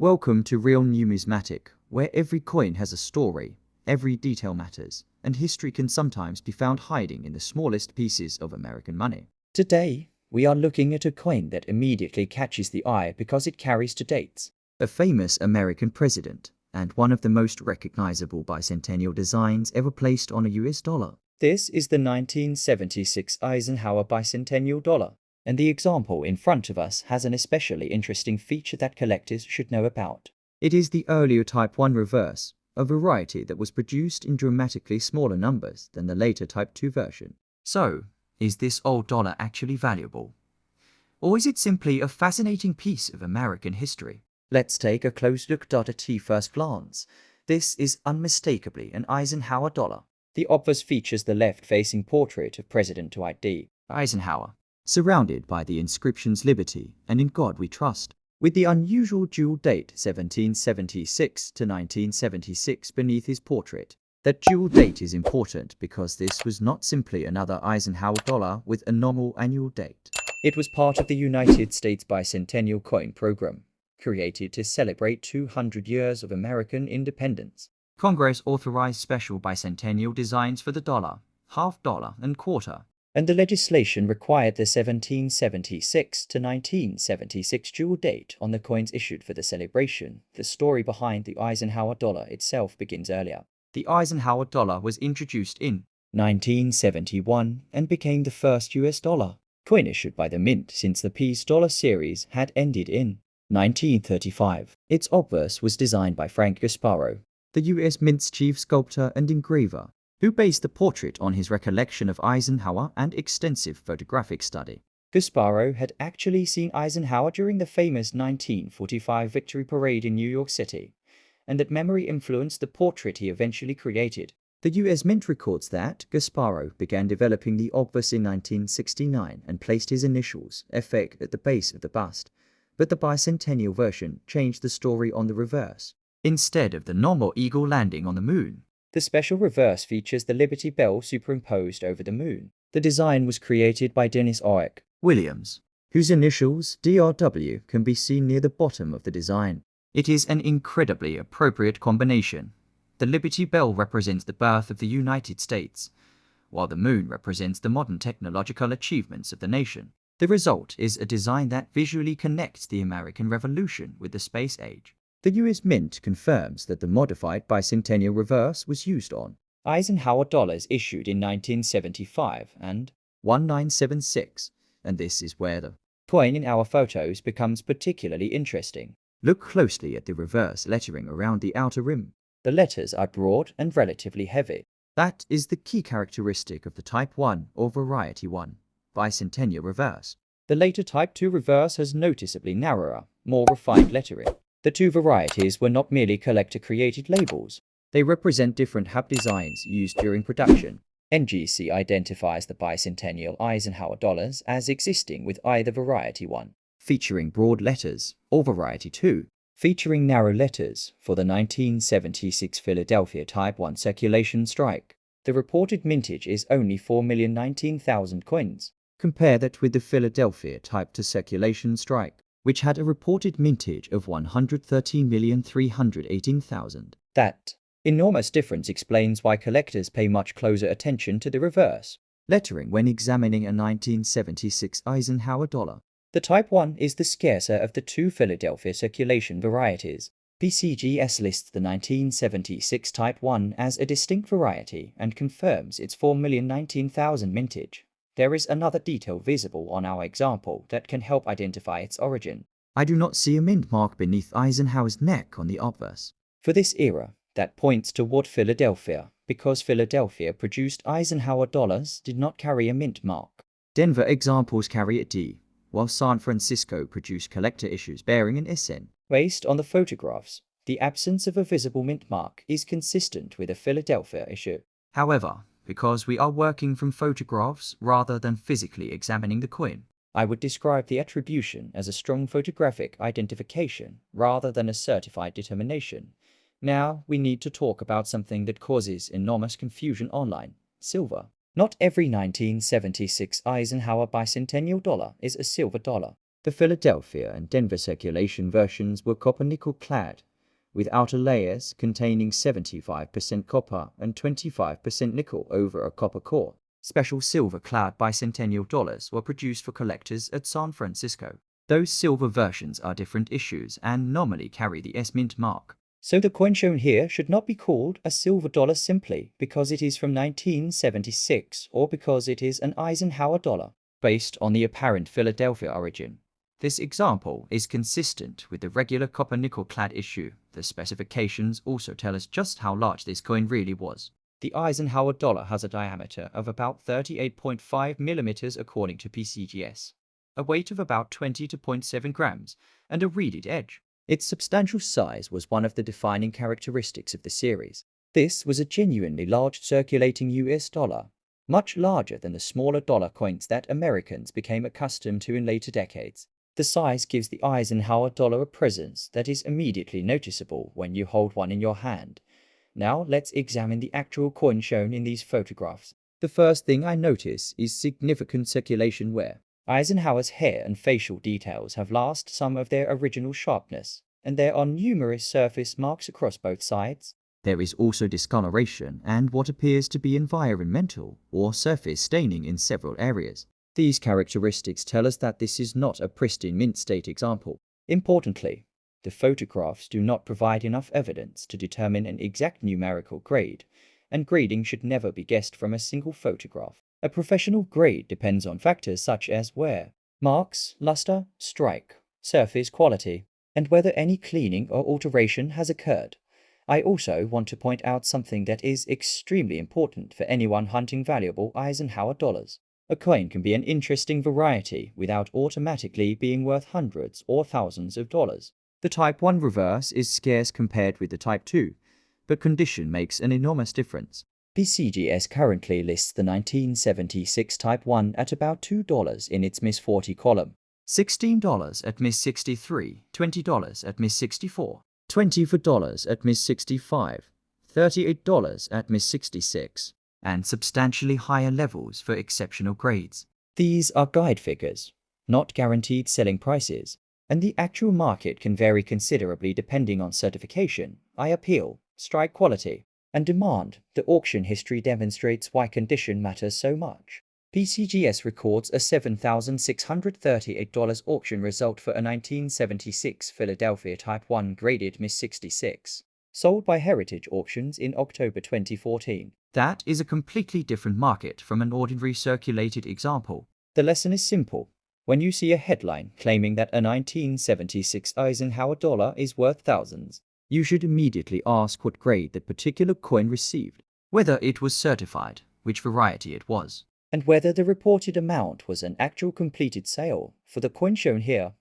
Welcome to Real Numismatic, where every coin has a story, every detail matters, and history can sometimes be found hiding in the smallest pieces of American money. Today, we are looking at a coin that immediately catches the eye because it carries two dates: a famous American president, and one of the most recognizable bicentennial designs ever placed on a US dollar. This is the 1976 Eisenhower Bicentennial Dollar, and the example in front of us has an especially interesting feature that collectors should know about. It is the earlier Type 1 reverse, a variety that was produced in dramatically smaller numbers than the later Type 2 version. So, is this old dollar actually valuable? Or is it simply a fascinating piece of American history? Let's take a close look at it first glance. This is unmistakably an Eisenhower dollar. The obverse features the left-facing portrait of President Dwight Eisenhower, surrounded by the inscriptions "Liberty" and "In God We Trust," with the unusual dual date 1776 to 1976 beneath his portrait. That dual date is important because this was not simply another Eisenhower dollar with a normal annual date. It was part of the United States Bicentennial Coin Program, created to celebrate 200 years of American independence. Congress authorized special bicentennial designs for the dollar, half dollar, and quarter, and the legislation required the 1776 to 1976 dual date on the coins issued for the celebration. The story behind the Eisenhower dollar itself begins earlier. The Eisenhower dollar was introduced in 1971 and became the first US dollar coin issued by the mint since the Peace Dollar series had ended in 1935. Its obverse was designed by Frank Gasparo, the US Mint's chief sculptor and engraver, who based the portrait on his recollection of Eisenhower and extensive photographic study. Gasparo had actually seen Eisenhower during the famous 1945 Victory Parade in New York City, and that memory influenced the portrait he eventually created. The US Mint records that Gasparo began developing the obverse in 1969 and placed his initials, FX, at the base of the bust, but the bicentennial version changed the story on the reverse. Instead of the normal eagle landing on the moon, the special reverse features the Liberty Bell superimposed over the moon. The design was created by Dennis Oick Williams, whose initials, DRW, can be seen near the bottom of the design. It is an incredibly appropriate combination. The Liberty Bell represents the birth of the United States, while the moon represents the modern technological achievements of the nation. The result is a design that visually connects the American Revolution with the space age. The US Mint confirms that the modified bicentennial reverse was used on Eisenhower dollars issued in 1975 and 1976, and this is where the coin in our photos becomes particularly interesting. Look closely at the reverse lettering around the outer rim. The letters are broad and relatively heavy. That is the key characteristic of the Type 1 or Variety 1 bicentennial reverse. The later Type 2 reverse has noticeably narrower, more refined lettering. The two varieties were not merely collector-created labels. They represent different hub designs used during production. NGC identifies the bicentennial Eisenhower dollars as existing with either Variety 1, featuring broad letters, or Variety 2, featuring narrow letters, for the 1976 Philadelphia Type 1 circulation strike. The reported mintage is only 4,019,000 coins. Compare that with the Philadelphia Type 2 circulation strike, which had a reported mintage of 113,318,000. That enormous difference explains why collectors pay much closer attention to the reverse lettering when examining a 1976 Eisenhower dollar. The Type 1 is the scarcer of the two Philadelphia circulation varieties. BCGS lists the 1976 Type 1 as a distinct variety and confirms its 4,019,000 mintage. There is another detail visible on our example that can help identify its origin. I do not see a mint mark beneath Eisenhower's neck on the obverse. For this era, that points toward Philadelphia, because Philadelphia produced Eisenhower dollars did not carry a mint mark. Denver examples carry a D, while San Francisco produced collector issues bearing an SN. Based on the photographs, the absence of a visible mint mark is consistent with a Philadelphia issue. However, because we are working from photographs rather than physically examining the coin, I would describe the attribution as a strong photographic identification rather than a certified determination. Now we need to talk about something that causes enormous confusion online: silver. Not every 1976 Eisenhower Bicentennial Dollar is a silver dollar. The Philadelphia and Denver circulation versions were copper-nickel clad, with outer layers containing 75% copper and 25% nickel over a copper core. Special silver-clad Bicentennial dollars were produced for collectors at San Francisco. Those silver versions are different issues and normally carry the S-Mint mark. So the coin shown here should not be called a silver dollar simply because it is from 1976 or because it is an Eisenhower dollar, based on the apparent Philadelphia origin. This example is consistent with the regular copper-nickel clad issue. The specifications also tell us just how large this coin really was. The Eisenhower dollar has a diameter of about 38.5 millimeters according to PCGS, a weight of about 20.7 grams, and a reeded edge. Its substantial size was one of the defining characteristics of the series. This was a genuinely large circulating US dollar, much larger than the smaller dollar coins that Americans became accustomed to in later decades. The size gives the Eisenhower dollar a presence that is immediately noticeable when you hold one in your hand. Now let's examine the actual coin shown in these photographs. The first thing I notice is significant circulation wear. Eisenhower's hair and facial details have lost some of their original sharpness, and there are numerous surface marks across both sides. There is also discoloration and what appears to be environmental or surface staining in several areas. These characteristics tell us that this is not a pristine mint state example. Importantly, the photographs do not provide enough evidence to determine an exact numerical grade, and grading should never be guessed from a single photograph. A professional grade depends on factors such as wear, marks, luster, strike, surface quality, and whether any cleaning or alteration has occurred. I also want to point out something that is extremely important for anyone hunting valuable Eisenhower dollars. A coin can be an interesting variety without automatically being worth hundreds or thousands of dollars. The Type 1 reverse is scarce compared with the Type 2, but condition makes an enormous difference. PCGS currently lists the 1976 Type 1 at about $2 in its Miss 40 column, $16 at Miss 63, $20 at Miss 64, $24 at Miss 65, $38 at Miss 66, and substantially higher levels for exceptional grades. These are guide figures, not guaranteed selling prices, and the actual market can vary considerably depending on certification, eye appeal, strike quality, and demand. The auction history demonstrates why condition matters so much. PCGS records a $7,638 auction result for a 1976 Philadelphia Type 1 graded Miss 66, sold by Heritage Auctions in October 2014. That is a completely different market from an ordinary circulated example. The lesson is simple. When you see a headline claiming that a 1976 Eisenhower dollar is worth thousands, you should immediately ask what grade that particular coin received, whether it was certified, which variety it was, and whether the reported amount was an actual completed sale. For the coin shown here,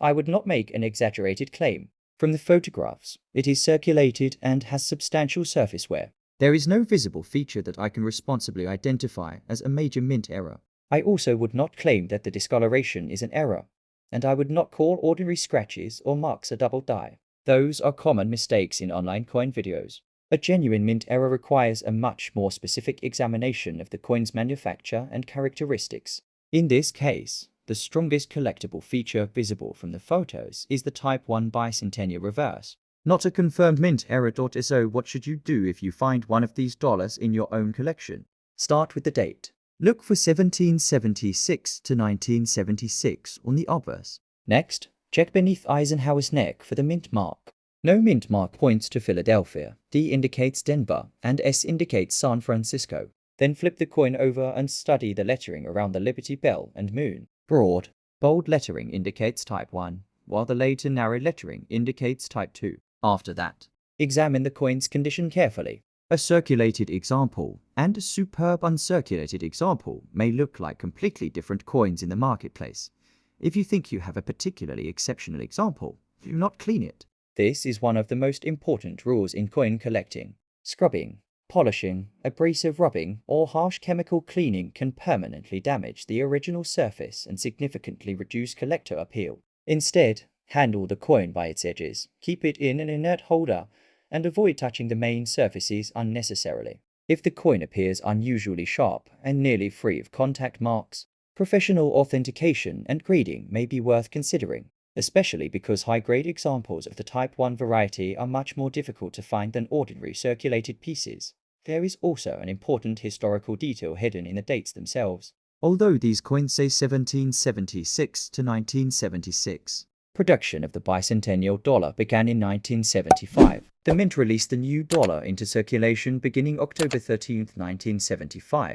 I would not make an exaggerated claim. From the photographs, it is circulated and has substantial surface wear. There is no visible feature that I can responsibly identify as a major mint error. I also would not claim that the discoloration is an error, and I would not call ordinary scratches or marks a double die. Those are common mistakes in online coin videos. A genuine mint error requires a much more specific examination of the coin's manufacture and characteristics. In this case, the strongest collectible feature visible from the photos is the Type 1 Bicentennial reverse. Not a confirmed mint error. So what should you do if you find one of these dollars in your own collection? Start with the date. Look for 1776 to 1976 on the obverse. Next, check beneath Eisenhower's neck for the mint mark. No mint mark points to Philadelphia, D indicates Denver, and S indicates San Francisco. Then flip the coin over and study the lettering around the Liberty Bell and Moon. Broad, bold lettering indicates Type 1, while the later narrow lettering indicates Type 2. After that, examine the coin's condition carefully. A circulated example and a superb uncirculated example may look like completely different coins in the marketplace. If you think you have a particularly exceptional example, do not clean it. This is one of the most important rules in coin collecting. Scrubbing, polishing, abrasive rubbing, or harsh chemical cleaning can permanently damage the original surface and significantly reduce collector appeal. Instead, handle the coin by its edges, keep it in an inert holder, and avoid touching the main surfaces unnecessarily. If the coin appears unusually sharp and nearly free of contact marks, Professional authentication and grading may be worth considering, especially because high-grade examples of the Type 1 variety are much more difficult to find than ordinary circulated pieces. There is also an important historical detail hidden in the dates themselves. Although these coins say 1776 to 1976, production of the Bicentennial Dollar began in 1975. The mint released the new dollar into circulation beginning October 13, 1975,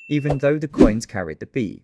even though the coins carried the B.